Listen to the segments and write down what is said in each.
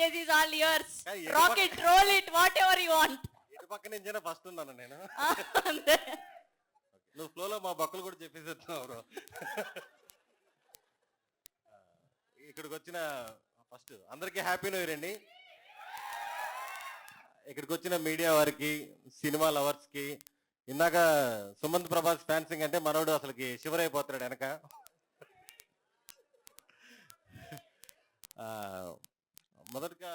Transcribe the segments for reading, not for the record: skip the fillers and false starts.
stage is all yours. Hey, Rock it, roll it, whatever you want. ఇటు పక్క నుంచైనా first ఉన్నాను నేను. అంతే. నువ్వు ఫ్లోలో మా బక్కలు కూడా చెప్పేస్తున్నావు బ్రో. ఇక్కడికి వచ్చిన ఫస్ట్ అందరికీ హ్యాపీ న్యూ ఇయర్ అండి. ఇక్కడికి వచ్చిన మీడియా వారికి, సినిమా లవర్స్కి, ఇందాక సుమంత్ ప్రభాస్ ఫ్యాన్సింగ్ అంటే మనోడు అసలుకి షివర్ అయిపోతున్నాడు వెనక. మొదటగా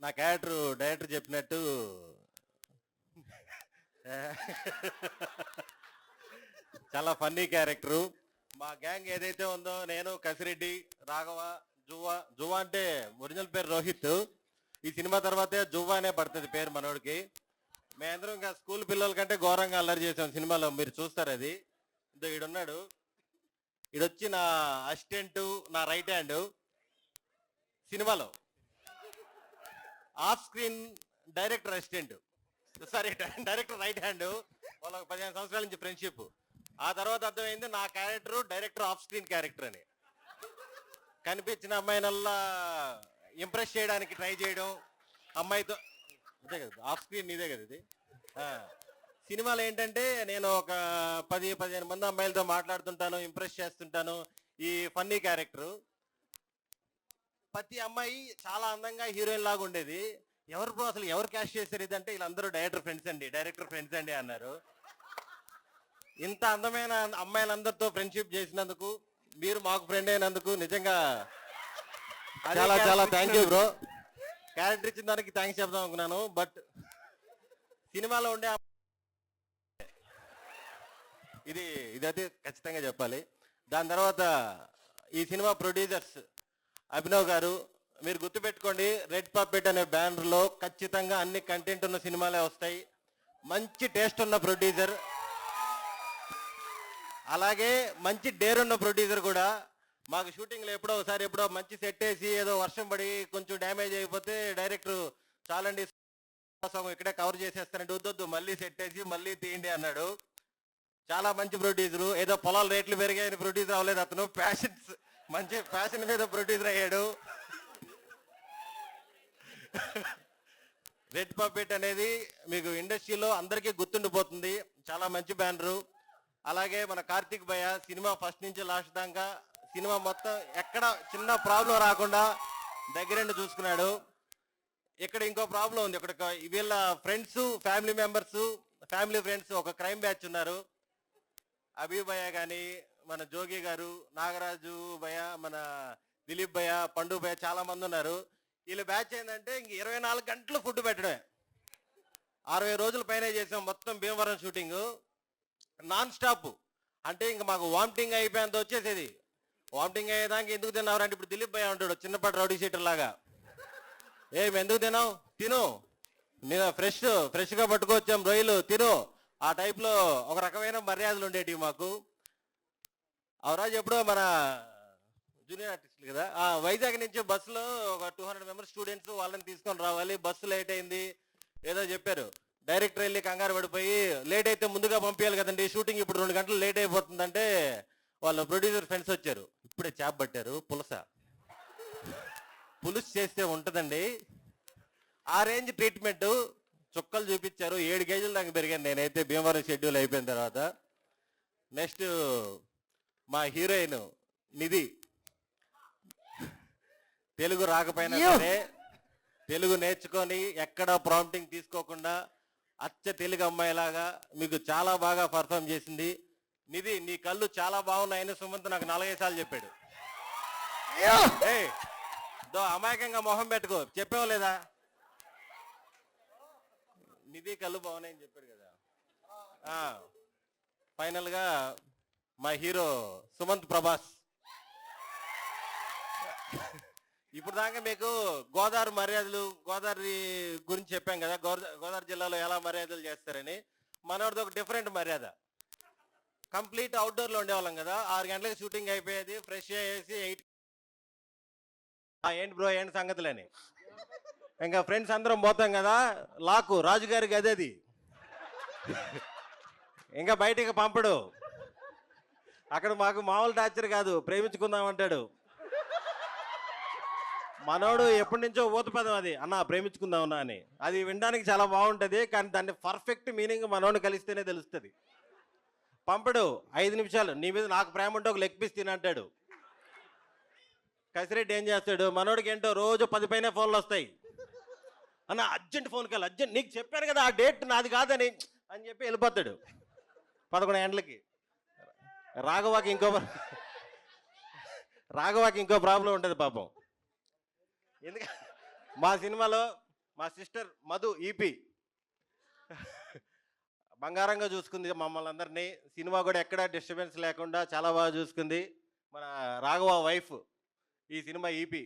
నా క్యారెక్టర్ డైరెక్టర్ చెప్పినట్టు చాలా ఫన్నీ క్యారెక్టరు. మా గ్యాంగ్ ఏదైతే ఉందో, నేను, కసిరెడ్డి, రాఘవ, జువ్వా అంటే ఒరిజినల్ పేరు రోహిత్. ఈ సినిమా తర్వాతే జువ్వా అనే పడుతుంది పేరు మనోడికి. మేమందరం ఇంకా స్కూల్ పిల్లల కంటే ఘోరంగా అల్లరి చేసాం సినిమాలో, మీరు చూస్తారు అది. ఇదో ఈడున్నాడు, ఈడొచ్చి నా అసిస్టెంట్, నా రైట్ హ్యాండ్ సినిమాలో. Off screen director assistant, sorry director right hand. వాళ్ళకి 15 సంవత్సరాల నుంచి ఫ్రెండ్షిప్. ఆ తర్వాత అర్థమైంది నా character director off screen character అని. కనిపించిన అమ్మాయినల్లా ఇంప్రెస్ చేయడానికి ట్రై చేయడం, అమ్మాయితో. అదే కదా ఆఫ్ స్క్రీన్, ఇదే కదా ఇది. సినిమాలో ఏంటంటే నేను ఒక 10-15 మంది అమ్మాయిలతో మాట్లాడుతుంటాను, ఇంప్రెస్ చేస్తుంటాను. ఈ ఫన్నీ క్యారెక్టరు. ప్రతి అమ్మాయి చాలా అందంగా హీరోయిన్ లాగా ఉండేది. ఎవరు బ్రో అసలు ఎవరు క్యాష్ చేశారు ఇదంటే, వీళ్ళందరూ డైరెక్టర్ ఫ్రెండ్స్ అండి అన్నారు. ఇంత అందమైన అమ్మాయిలందరితో ఫ్రెండ్షిప్ చేసినందుకు, మీరు మాకు ఫ్రెండ్ అయినందుకు నిజంగా చాలా చాలా థ్యాంక్ యూ బ్రో. క్యారెక్టర్ ఇచ్చిన దానికి థ్యాంక్స్ చెప్దాం అనుకున్నాను, బట్ సినిమాలో ఉండే ఇదైతే ఖచ్చితంగా చెప్పాలి. దాని తర్వాత ఈ సినిమా ప్రొడ్యూసర్స్ అభినవ్ గారు, మీరు గుర్తుపెట్టుకోండి, రెడ్ పప్పెట్ అనే బ్యానర్లో ఖచ్చితంగా అన్ని కంటెంట్ ఉన్న సినిమాలే వస్తాయి. మంచి టేస్ట్ ఉన్న ప్రొడ్యూసర్, అలాగే మంచి డేర్ ఉన్న ప్రొడ్యూసర్ కూడా. మాకు షూటింగ్లో ఎప్పుడో మంచి సెట్ వేసి ఏదో వర్షం పడి కొంచెం డ్యామేజ్ అయిపోతే డైరెక్టర్ చాలండి ఇక్కడే కవర్ చేసేస్తానంటే, వద్దొద్దు మళ్ళీ సెట్ వేసి మళ్ళీ తీయండి అన్నాడు. చాలా మంచి ప్రొడ్యూసరు. ఏదో పొలాల రేట్లు పెరిగాయని ప్రొడ్యూసర్ అవ్వలేదు అతను, మంచి ప్యాషన్ మీద ప్రొడ్యూసర్ అయ్యాడు. రెడ్ పప్పెట్ అనేది మీకు ఇండస్ట్రీలో అందరికీ గుర్తుండిపోతుంది. చాలా మంచి బ్యానరు. అలాగే మన కార్తిక్ భయ్య సినిమా ఫస్ట్ నుంచి లాస్ట్ దాకా సినిమా మొత్తం ఎక్కడ చిన్న ప్రాబ్లం రాకుండా దగ్గరండి చూసుకున్నాడు. ఇక్కడ ఇంకో ప్రాబ్లం ఉంది. ఇక్కడ వీళ్ళ ఫ్రెండ్స్, ఫ్యామిలీ ఫ్రెండ్స్ ఒక క్రైమ్ బ్యాచ్ ఉన్నారు. అభి భయ్య కానీ, మన జోగి గారు, నాగరాజు భయ్య, మన దిలీప్ భయ్య, పండు భయ్య, చాలా మంది ఉన్నారు. వీళ్ళ బ్యాచ్ ఏంటంటే ఇంక 24 గంటలు ఫుడ్ పెట్టడమే. 60 రోజుల పైన చేసాం మొత్తం భీమవరం షూటింగ్ నాన్ స్టాప్. అంటే ఇంక మాకు వామిటింగ్ అయిపోయేంత వచ్చేసేది. వామిటింగ్ అయ్యేదానికి ఎందుకు తిన్నావు అంటే, ఇప్పుడు దిలీప్ భయ్య ఉంటాడు చిన్నపాటి రౌడీ షీటర్ లాగా, ఎందుకు తిన్నావు, తిను, నేను ఫ్రెష్గా పట్టుకొచ్చాం రొయ్యలు, తిను. ఆ టైప్లో ఒక రకమైన మర్యాదలు ఉండేటివి మాకు. అవరాజు ఎప్పుడో మన జూనియర్ ఆర్టిస్టులు కదా, వైజాగ్ నుంచి బస్సులో ఒక 200 మెంబర్స్ స్టూడెంట్స్, వాళ్ళని తీసుకొని రావాలి. బస్సు లేట్ అయింది ఏదో చెప్పారు. డైరెక్టర్ వెళ్ళి కంగారు పడిపోయి, లేట్ అయితే ముందుగా పంపించాలి కదండి, షూటింగ్ ఇప్పుడు 2 గంటలు లేట్ అయిపోతుందంటే వాళ్ళ ప్రొడ్యూసర్ ఫ్రెండ్స్ వచ్చారు. ఇప్పుడే చేప పట్టారు, పులుసు చేస్తే ఉంటుందండి. ఆ రేంజ్ ట్రీట్మెంట్, చుక్కలు చూపించారు. 7 కేజీలు దాకా పెరిగాను నేనైతే భీమవరం షెడ్యూల్ అయిపోయిన తర్వాత. నెక్స్ట్ మా హీరోయిన్ నిధి. తెలుగు రాకపోయినా సరే తెలుగు నేర్చుకొని ఎక్కడ ప్రాంప్టింగ్ తీసుకోకుండా అచ్చ తెలుగు అమ్మాయిలాగా మీకు చాలా బాగా పర్ఫామ్ చేసింది. నిధి, నీ కళ్ళు చాలా బాగున్నాయని సుమంత్ నాకు 4-5 సార్లు చెప్పాడు. అమాయకంగా మొహం పెట్టుకో, చెప్పావు లేదా? నిధి కళ్ళు బాగున్నాయని చెప్పాడు కదా. ఫైనల్గా మా హీరో సుమంత్ ప్రభాస్. ఇప్పుడు దాకా మీకు గోదావరి గురించి చెప్పాం కదా, గోదావరి జిల్లాలో ఎలా మర్యాదలు చేస్తారని. మనోడిది ఒక డిఫరెంట్ మర్యాద. కంప్లీట్ అవుట్డోర్లో ఉండేవాళ్ళం కదా, 6 గంటలకు షూటింగ్ అయిపోయేది. ఫ్రెష్ అయ్యేసి 8 ఏంటి బ్రో ఏంటి సంగతులని ఇంకా ఫ్రెండ్స్ అందరం పోతాం కదా, లాకు రాజుగారికి అదేది ఇంకా బయటికి పంపడు. అక్కడ మాకు మామూలు టార్చర్ కాదు, ప్రేమించుకుందాం అంటాడు. మనోడు ఎప్పటి నుంచో ఊతపదం అది అన్న ప్రేమించుకుందామన్నా అని. అది వినడానికి చాలా బాగుంటది, కానీ దాన్ని పర్ఫెక్ట్ మీనింగ్ మనోడిని కలిస్తేనే తెలుస్తుంది. పంపడు 5 నిమిషాలు నీ మీద నాకు ప్రేమ ఉంటే ఒక లెగ్ పీస్ తినంటాడు. కసిరెడ్డి ఏం చేస్తాడు, మనోడికి ఏంటో రోజు 10 పైన ఫోన్లు వస్తాయి. అన్న అర్జెంట్ ఫోన్ కాల్, అర్జెంట్, నీకు చెప్పాను కదా ఆ డేట్ నాది కాదని అని చెప్పి వెళ్ళిపోతాడు 11 గంటలకి. రాఘవాకి ఇంకో ప్రాబ్లం ఉంటుంది పాపం. ఎందుకంటే మా సినిమాలో మా సిస్టర్ మధు ఈపీ బంగారంగా చూసుకుంది మమ్మల్ని అందరినీ. సినిమా కూడా ఎక్కడ డిస్టర్బెన్స్ లేకుండా చాలా బాగా చూసుకుంది. మన రాఘవ వైఫ్ ఈ సినిమా ఈపీ.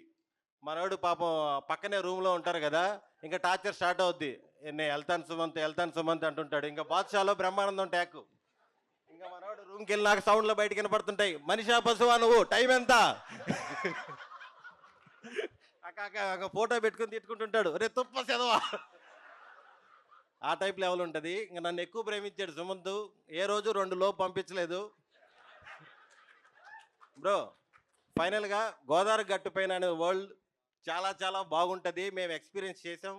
మనోడు పాపం పక్కనే రూమ్లో ఉంటారు కదా, ఇంకా టార్చర్ స్టార్ట్ అవుద్ది. నేను వెళ్తాను సుమంత్ అంటుంటాడు. ఇంకా బాద్షాలో బ్రహ్మానందం ట్యాక్. ఇంకా మనోడు రూమ్కి వెళ్ళినాక సౌండ్లో బయటకు వినపడుతుంటాయి, మనిషా పశువా నువ్వు, టైం ఎంత అక్క ఫోటో పెట్టుకుని తిట్టుకుంటుంటాడు, రే తుప్ప చదవా. ఆ టైప్ లెవెల్ ఉంటుంది. ఇంకా నన్ను ఎక్కువ ప్రేమించాడు సుమంత్, ఏ రోజు 2 లోపు పంపించలేదు. బ్రో ఫైనల్గా గోదావరి గట్టు పైన అనే వరల్డ్ చాలా చాలా బాగుంటుంది. మేము ఎక్స్పీరియన్స్ చేసాం,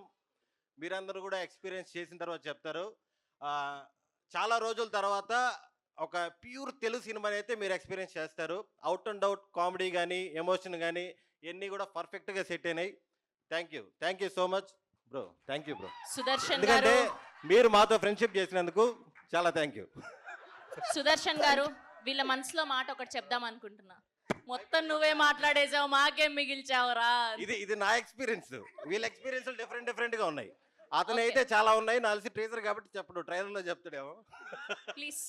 మీరందరూ కూడా ఎక్స్పీరియన్స్ చేసిన తర్వాత చెప్తారు. చాలా రోజుల తర్వాత ఒక ప్యూర్ తెలుగు సినిమాని అయితే మీరు ఎక్స్పీరియన్స్ చేస్తారు. అవుట్ అండ్ అవుట్ కామెడీ కానీ ఎమోషన్ కానీ ఇవన్నీ కూడా పర్ఫెక్ట్గా సెట్ అయినాయి. Thank you so much bro. Thank you bro. Sudarshan ఎందుకంటే గారు, మీరు మాతో ఫ్రెండ్షిప్ చేసినందుకు చాలా థ్యాంక్ యూ. సుదర్శన్ గారు, వీళ్ళ మనసులో మాట ఒకటి చెప్దాం అనుకుంటున్నా. మొత్తం నువ్వే మాట్లాడేసావు, మాకేం మిగిల్చావురా. ఇది నా ఎక్స్పీరియన్స్, వీళ్ళ ఎక్స్పీరియన్స్ డిఫరెంట్గా ఉన్నాయి. అతను అయితే చాలా ఉన్నాయి, నా టీచర్ కాబట్టి చెప్పడు, ట్రైలర్లో చెప్తాడేమో. ప్లీజ్